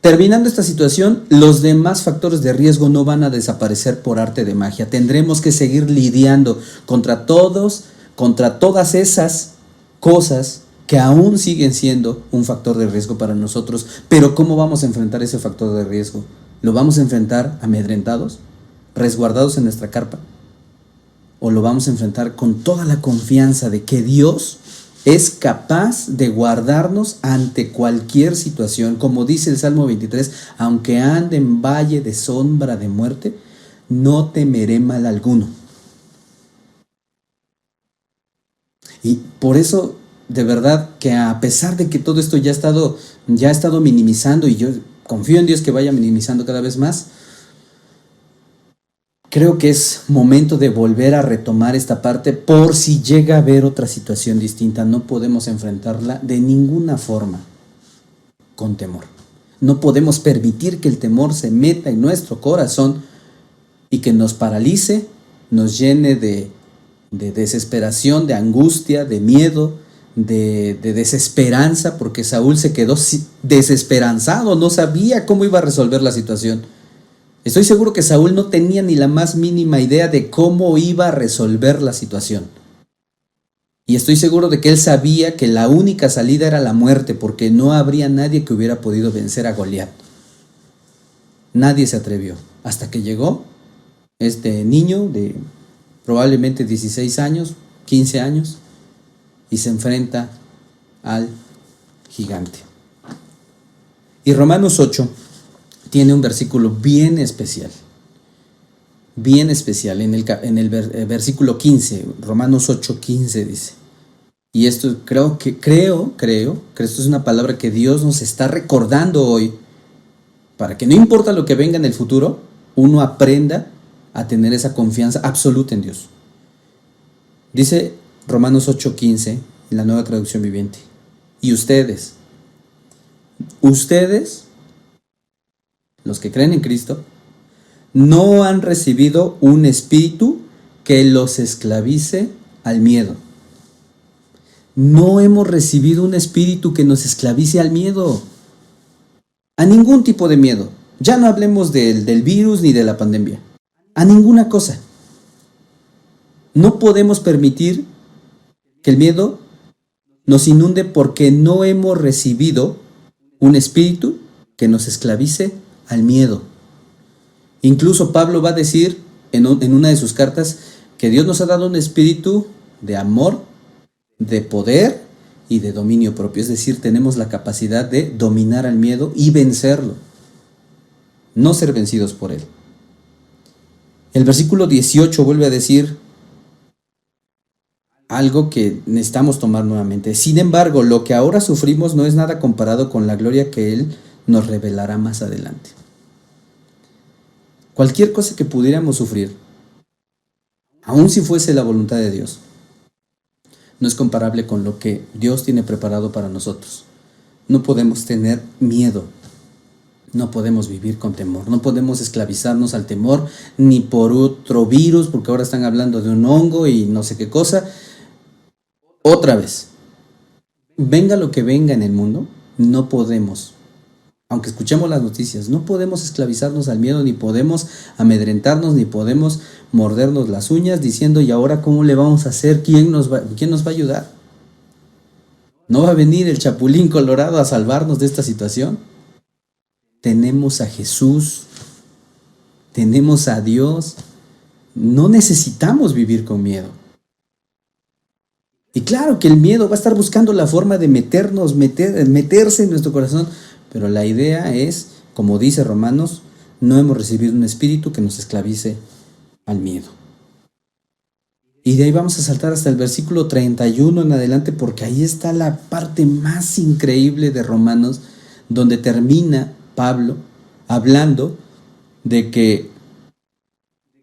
terminando esta situación, los demás factores de riesgo no van a desaparecer por arte de magia. Tendremos que seguir lidiando contra todas esas cosas que aún siguen siendo un factor de riesgo para nosotros. Pero ¿cómo vamos a enfrentar ese factor de riesgo? ¿Lo vamos a enfrentar amedrentados, resguardados en nuestra carpa? ¿O lo vamos a enfrentar con toda la confianza de que Dios es capaz de guardarnos ante cualquier situación? Como dice el Salmo 23, aunque ande en valle de sombra de muerte, no temeré mal alguno. Y por eso, de verdad, que a pesar de que todo esto ya ha estado minimizando, y yo confío en Dios que vaya minimizando cada vez más, creo que es momento de volver a retomar esta parte por si llega a haber otra situación distinta. No podemos enfrentarla de ninguna forma con temor. No podemos permitir que el temor se meta en nuestro corazón y que nos paralice, nos llene de desesperación, de angustia, de miedo, de desesperanza, porque Saúl se quedó desesperanzado, no sabía cómo iba a resolver la situación. Estoy seguro que Saúl no tenía ni la más mínima idea de cómo iba a resolver la situación. Y estoy seguro de que él sabía que la única salida era la muerte, porque no habría nadie que hubiera podido vencer a Goliat. Nadie se atrevió, hasta que llegó este niño de probablemente 16 años, 15 años, y se enfrenta al gigante. Y Romanos 8 tiene un versículo bien especial, en el versículo 15, Romanos 8:15 dice, y esto creo que esto es una palabra que Dios nos está recordando hoy, para que no importa lo que venga en el futuro, uno aprenda a tener esa confianza absoluta en Dios. Dice Romanos 8:15 en la Nueva Traducción Viviente, y ustedes, los que creen en Cristo, no han recibido un espíritu que los esclavice al miedo. No hemos recibido un espíritu que nos esclavice al miedo, a ningún tipo de miedo. Ya no hablemos del virus ni de la pandemia, a ninguna cosa. No podemos permitir que el miedo nos inunde porque no hemos recibido un espíritu que nos esclavice al miedo. Incluso Pablo va a decir en una de sus cartas que Dios nos ha dado un espíritu de amor, de poder y de dominio propio. Es decir, tenemos la capacidad de dominar al miedo y vencerlo, no ser vencidos por él. El versículo 18 vuelve a decir algo que necesitamos tomar nuevamente. Sin embargo, lo que ahora sufrimos no es nada comparado con la gloria que Él nos revelará más adelante. Cualquier cosa que pudiéramos sufrir, aun si fuese la voluntad de Dios, no es comparable con lo que Dios tiene preparado para nosotros. No podemos tener miedo, no podemos vivir con temor, no podemos esclavizarnos al temor ni por otro virus, porque ahora están hablando de un hongo y no sé qué cosa. Otra vez, venga lo que venga en el mundo, no podemos, aunque escuchemos las noticias, no podemos esclavizarnos al miedo, ni podemos amedrentarnos, ni podemos mordernos las uñas diciendo, ¿y ahora cómo le vamos a hacer? ¿Quién nos va a ayudar? ¿No va a venir el Chapulín Colorado a salvarnos de esta situación? Tenemos a Jesús, tenemos a Dios, no necesitamos vivir con miedo. Y claro que el miedo va a estar buscando la forma de meterse en nuestro corazón, pero la idea es, como dice Romanos, no hemos recibido un espíritu que nos esclavice al miedo. Y de ahí vamos a saltar hasta el versículo 31 en adelante, porque ahí está la parte más increíble de Romanos, donde termina Pablo hablando de que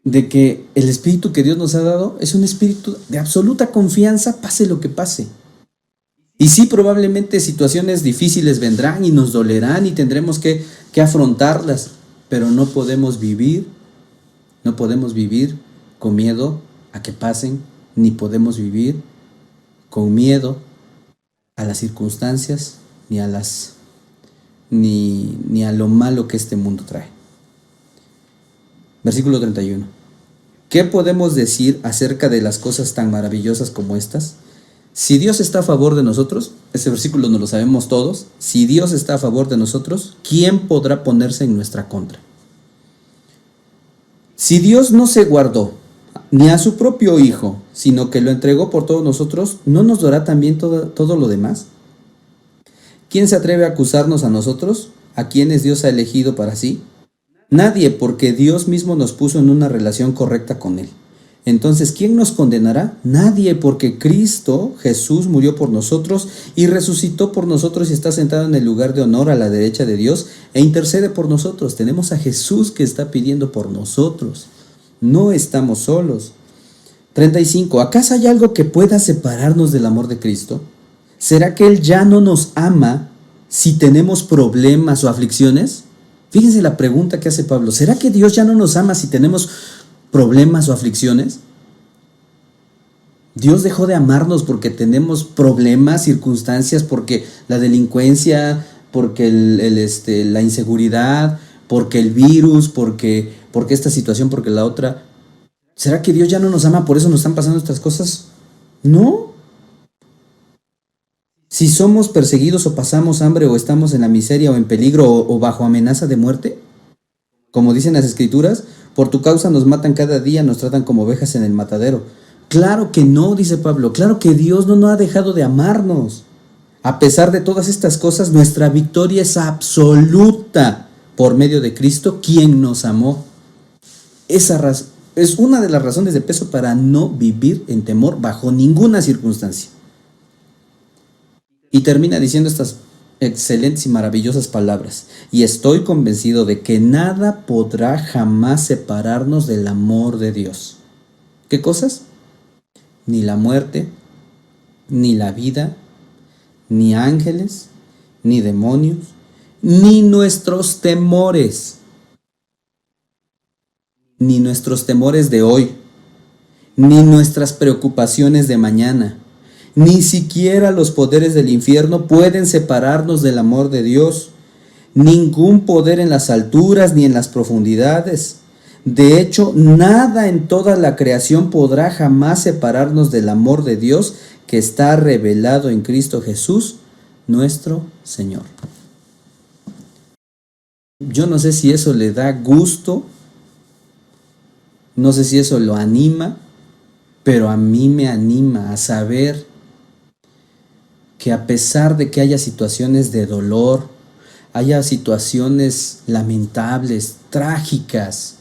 de que el espíritu que Dios nos ha dado es un espíritu de absoluta confianza, pase lo que pase. Y sí, probablemente situaciones difíciles vendrán y nos dolerán y tendremos que afrontarlas, pero no podemos vivir con miedo a que pasen, ni podemos vivir con miedo a las circunstancias, ni a lo malo que este mundo trae. Versículo 31. ¿Qué podemos decir acerca de las cosas tan maravillosas como estas? Si Dios está a favor de nosotros, ese versículo no lo sabemos todos, si Dios está a favor de nosotros, ¿quién podrá ponerse en nuestra contra? Si Dios no se guardó ni a su propio Hijo, sino que lo entregó por todos nosotros, ¿no nos dará también todo lo demás? ¿Quién se atreve a acusarnos a nosotros, a quienes Dios ha elegido para sí? Nadie, porque Dios mismo nos puso en una relación correcta con Él. Entonces, ¿quién nos condenará? Nadie, porque Cristo Jesús murió por nosotros y resucitó por nosotros y está sentado en el lugar de honor a la derecha de Dios e intercede por nosotros. Tenemos a Jesús que está pidiendo por nosotros. No estamos solos. 35. ¿Acaso hay algo que pueda separarnos del amor de Cristo? ¿Será que Él ya no nos ama si tenemos problemas o aflicciones? Fíjense la pregunta que hace Pablo. ¿Será que Dios ya no nos ama si tenemos problemas o aflicciones? Dios dejó de amarnos porque tenemos problemas, circunstancias, porque la delincuencia, porque la inseguridad, porque el virus, porque esta situación, porque la otra. ¿Será que Dios ya no nos ama, por eso nos están pasando estas cosas? No. Si somos perseguidos o pasamos hambre o estamos en la miseria o en peligro o bajo amenaza de muerte, como dicen las Escrituras, por tu causa nos matan cada día, nos tratan como ovejas en el matadero. Claro que no, dice Pablo, claro que Dios no ha dejado de amarnos. A pesar de todas estas cosas, nuestra victoria es absoluta por medio de Cristo, quien nos amó. Esa es una de las razones de peso para no vivir en temor bajo ninguna circunstancia. Y termina diciendo estas excelentes y maravillosas palabras. Y estoy convencido de que nada podrá jamás separarnos del amor de Dios. ¿Qué cosas? Ni la muerte, ni la vida, ni ángeles, ni demonios, ni nuestros temores. Ni nuestros temores de hoy, ni nuestras preocupaciones de mañana. Ni siquiera los poderes del infierno pueden separarnos del amor de Dios. Ningún poder en las alturas ni en las profundidades. De hecho, nada en toda la creación podrá jamás separarnos del amor de Dios que está revelado en Cristo Jesús, nuestro Señor. Yo no sé si eso le da gusto, no sé si eso lo anima, pero a mí me anima a saber que a pesar de que haya situaciones de dolor, haya situaciones lamentables, trágicas,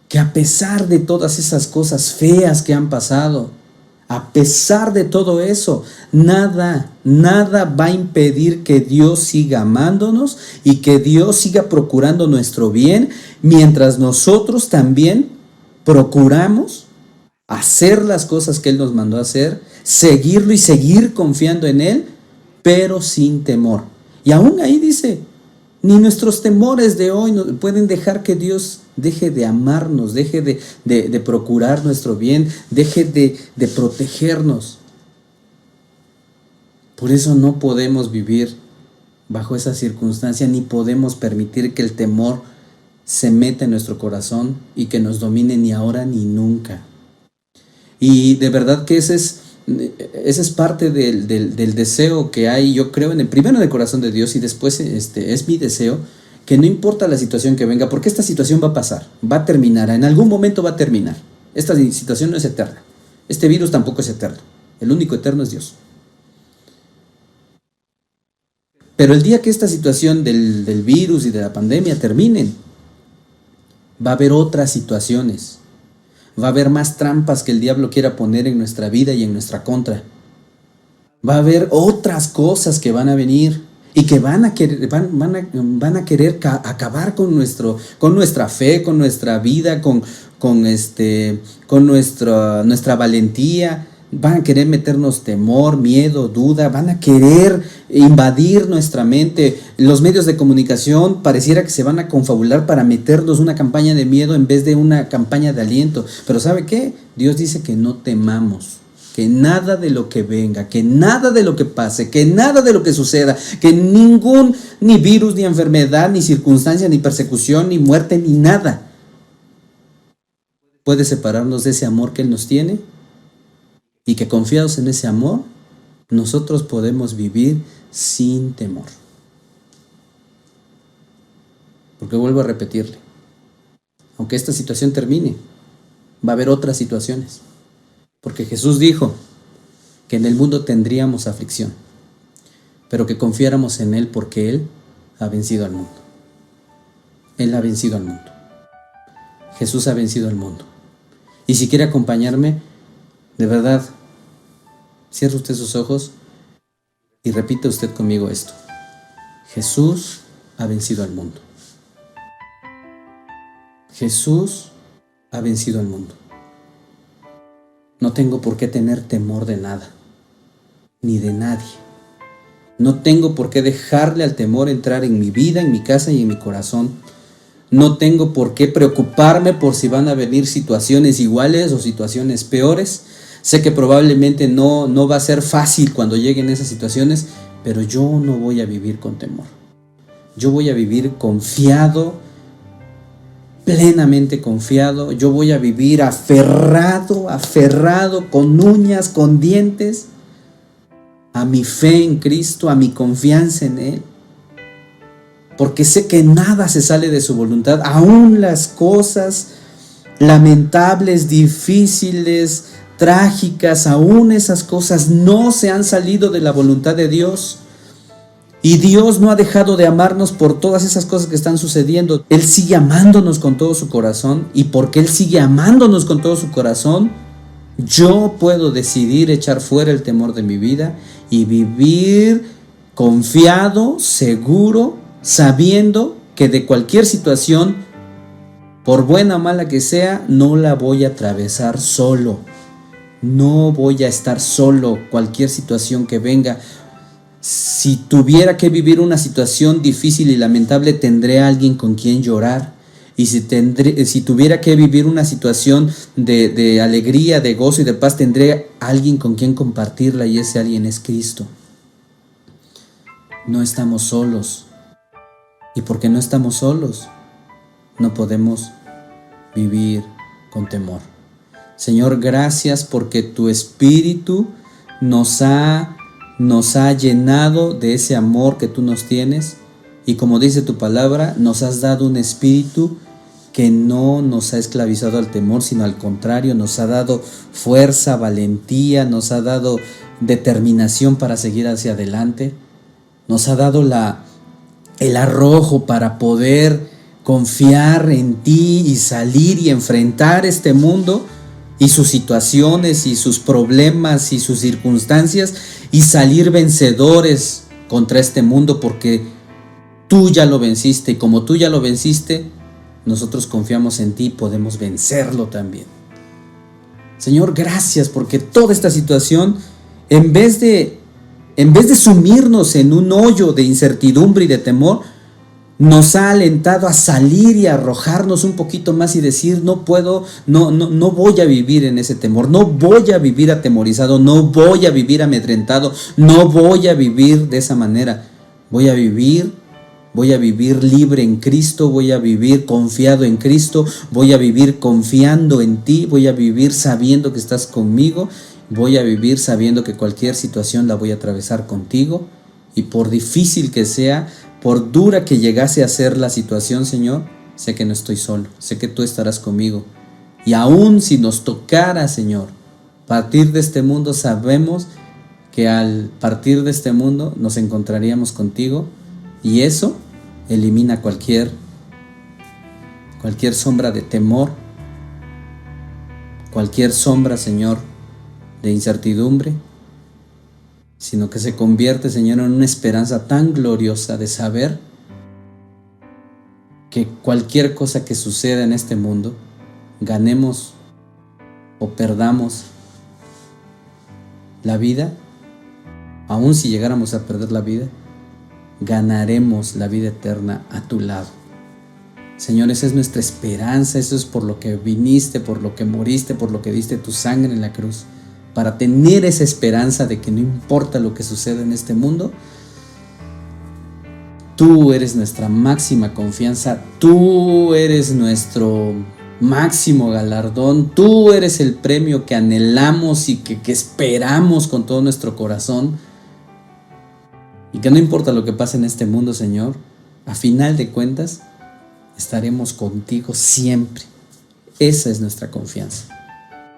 que a pesar de todas esas cosas feas que han pasado, a pesar de todo eso, nada va a impedir que Dios siga amándonos y que Dios siga procurando nuestro bien, mientras nosotros también procuramos hacer las cosas que Él nos mandó a hacer, seguirlo y seguir confiando en Él, pero sin temor. Y aún ahí dice, ni nuestros temores de hoy pueden dejar que Dios deje de amarnos, deje de procurar nuestro bien, deje de protegernos. Por eso no podemos vivir bajo esa circunstancia, ni podemos permitir que el temor se meta en nuestro corazón y que nos domine ni ahora ni nunca. Y de verdad que ese es parte del deseo que hay, yo creo, primero en el corazón de Dios, y después es mi deseo, que no importa la situación que venga, porque esta situación va a pasar, va a terminar, en algún momento va a terminar. Esta situación no es eterna, este virus tampoco es eterno, el único eterno es Dios. Pero el día que esta situación del virus y de la pandemia terminen, va a haber otras situaciones. Va a haber más trampas que el diablo quiera poner en nuestra vida y en nuestra contra. Va a haber otras cosas que van a venir y que van a querer acabar con nuestra fe, con nuestra vida, con con nuestra valentía. Van a querer meternos temor, miedo, duda, van a querer invadir nuestra mente. Los medios de comunicación pareciera que se van a confabular para meternos una campaña de miedo en vez de una campaña de aliento. Pero ¿sabe qué? Dios dice que no temamos, que nada de lo que venga, que nada de lo que pase, que nada de lo que suceda, que ni virus, ni enfermedad, ni circunstancia, ni persecución, ni muerte, ni nada puede separarnos de ese amor que Él nos tiene. Y que confiados en ese amor, nosotros podemos vivir sin temor. Porque vuelvo a repetirle, aunque esta situación termine, va a haber otras situaciones. Porque Jesús dijo que en el mundo tendríamos aflicción, pero que confiáramos en Él porque Él ha vencido al mundo. Él ha vencido al mundo. Jesús ha vencido al mundo. Y si quiere acompañarme, de verdad, cierre usted sus ojos y repita usted conmigo esto. Jesús ha vencido al mundo. Jesús ha vencido al mundo. No tengo por qué tener temor de nada, ni de nadie. No tengo por qué dejarle al temor entrar en mi vida, en mi casa y en mi corazón. No tengo por qué preocuparme por si van a venir situaciones iguales o situaciones peores. Sé que probablemente no va a ser fácil cuando lleguen esas situaciones, pero yo no voy a vivir con temor. Yo voy a vivir confiado, plenamente confiado. Yo voy a vivir aferrado, con uñas, con dientes, a mi fe en Cristo, a mi confianza en Él. Porque sé que nada se sale de su voluntad, aún las cosas lamentables, difíciles, trágicas, aún esas cosas no se han salido de la voluntad de Dios. Y Dios no ha dejado de amarnos por todas esas cosas que están sucediendo. Él sigue amándonos con todo su corazón, y porque Él sigue amándonos con todo su corazón, yo puedo decidir echar fuera el temor de mi vida y vivir confiado, seguro, sabiendo que de cualquier situación, por buena o mala que sea, no la voy a atravesar solo. No voy a estar solo. Cualquier situación que venga, si tuviera que vivir una situación difícil y lamentable, tendré a alguien con quien llorar. Y si tuviera que vivir una situación de alegría, de gozo y de paz, tendré a alguien con quien compartirla, y ese alguien es Cristo. No estamos solos. Y porque no estamos solos, no podemos vivir con temor. Señor, gracias porque tu Espíritu nos ha llenado de ese amor que tú nos tienes, y como dice tu palabra, nos has dado un espíritu que no nos ha esclavizado al temor, sino al contrario, nos ha dado fuerza, valentía, nos ha dado determinación para seguir hacia adelante, nos ha dado el arrojo para poder confiar en ti y salir y enfrentar este mundo y sus situaciones y sus problemas y sus circunstancias, y salir vencedores contra este mundo, porque tú ya lo venciste, y como tú ya lo venciste, nosotros confiamos en ti y podemos vencerlo también. Señor, gracias porque toda esta situación, en vez de sumirnos en un hoyo de incertidumbre y de temor, nos ha alentado a salir y a arrojarnos un poquito más y decir: no puedo, no voy a vivir en ese temor, no voy a vivir atemorizado, no voy a vivir amedrentado, no voy a vivir de esa manera. Voy a vivir libre en Cristo, voy a vivir confiado en Cristo, voy a vivir confiando en ti, voy a vivir sabiendo que estás conmigo, voy a vivir sabiendo que cualquier situación la voy a atravesar contigo, y por difícil que sea, por dura que llegase a ser la situación, Señor, sé que no estoy solo, sé que tú estarás conmigo. Y aún si nos tocara, Señor, partir de este mundo, sabemos que al partir de este mundo nos encontraríamos contigo, y eso elimina cualquier sombra de temor, cualquier sombra, Señor, de incertidumbre, sino que se convierte, Señor, en una esperanza tan gloriosa de saber que cualquier cosa que suceda en este mundo ganemos o perdamos la vida, aun si llegáramos a perder la vida, ganaremos la vida eterna a tu lado. Señor, esa es nuestra esperanza, eso es por lo que viniste, por lo que moriste, por lo que diste tu sangre en la cruz, para tener esa esperanza de que no importa lo que suceda en este mundo, tú eres nuestra máxima confianza, tú eres nuestro máximo galardón, tú eres el premio que anhelamos y que esperamos con todo nuestro corazón, y que no importa lo que pase en este mundo, Señor, a final de cuentas estaremos contigo siempre. Esa es nuestra confianza.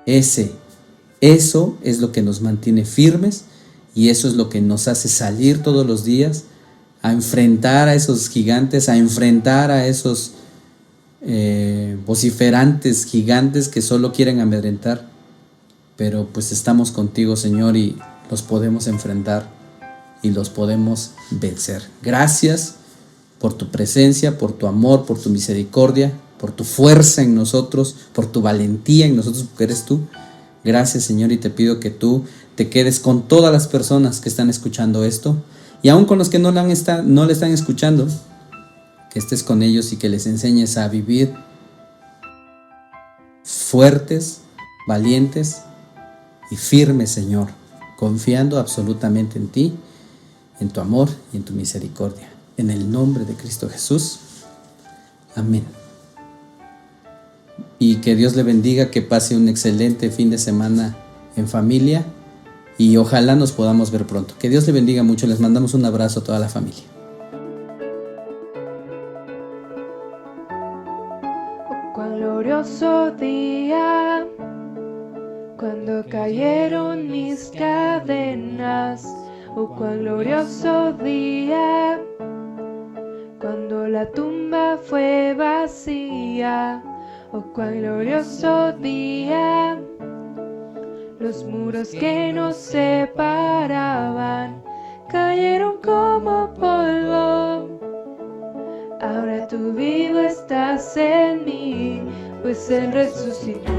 Eso es lo que nos mantiene firmes, y eso es lo que nos hace salir todos los días a enfrentar a esos gigantes, a enfrentar a esos vociferantes gigantes que solo quieren amedrentar. Pero pues estamos contigo, Señor, y los podemos enfrentar y los podemos vencer. Gracias por tu presencia, por tu amor, por tu misericordia, por tu fuerza en nosotros, por tu valentía en nosotros, porque eres tú. Gracias, Señor, y te pido que tú te quedes con todas las personas que están escuchando esto, y aún con los que no le están escuchando, que estés con ellos y que les enseñes a vivir fuertes, valientes y firmes, Señor, confiando absolutamente en ti, en tu amor y en tu misericordia. En el nombre de Cristo Jesús. Amén. Y que Dios le bendiga, que pase un excelente fin de semana en familia, y ojalá nos podamos ver pronto. Que Dios le bendiga mucho. Les mandamos un abrazo a toda la familia. Oh, cuán glorioso día, cuando cayeron mis cadenas. Oh, cuán glorioso día, cuando la tumba fue vacía. Oh, cuán glorioso día, los muros que nos separaban cayeron como polvo. Ahora tú vivo estás en mí, pues Él resucitó.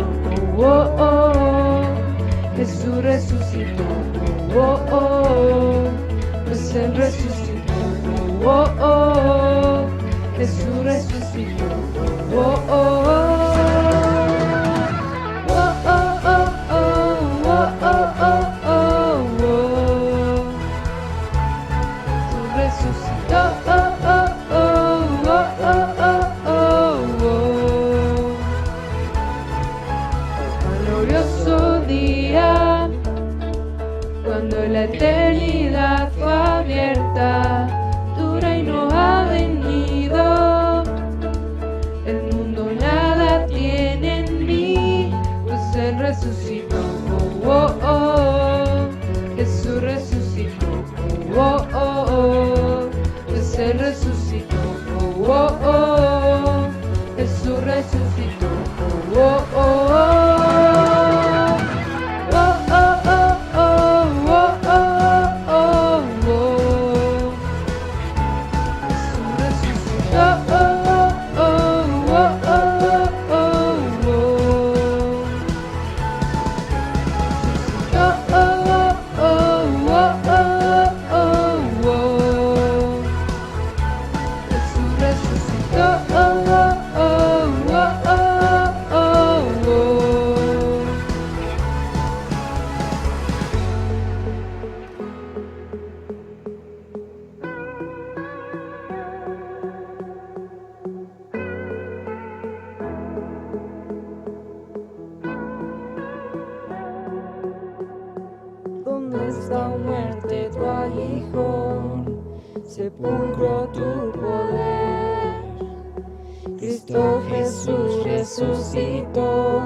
Oh, oh, oh. Jesús resucitó. Oh, oh, oh. Pues Él resucitó. Oh, oh, oh. Jesús resucitó. Oh, oh, oh. Cuando la eternidad fue abierta, tu reino ha venido. El mundo nada tiene en mí, pues Él resucitó. Oh, oh, oh. Jesús resucitó. Oh, oh, oh. Pues Él resucitó. Oh, oh, oh. Jesús resucitó. Oh, oh, oh. ¿Dónde está, muerte, tu aguijón? Sepulcro, tu poder. Cristo Jesús resucitó,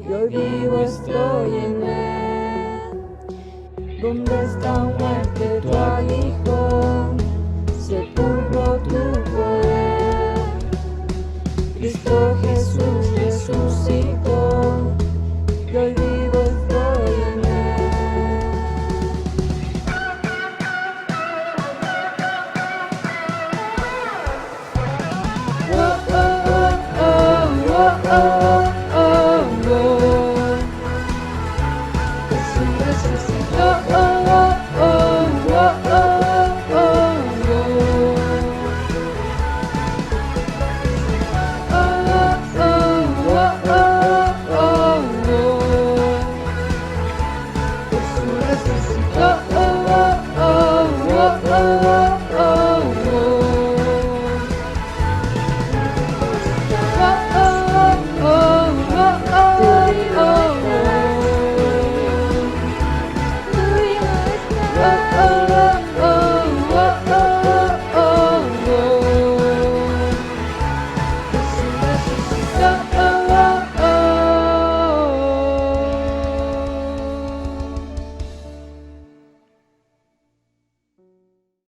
y hoy vivo estoy en Él. ¿Dónde está, muerte, tu aguijón? Sepulcro,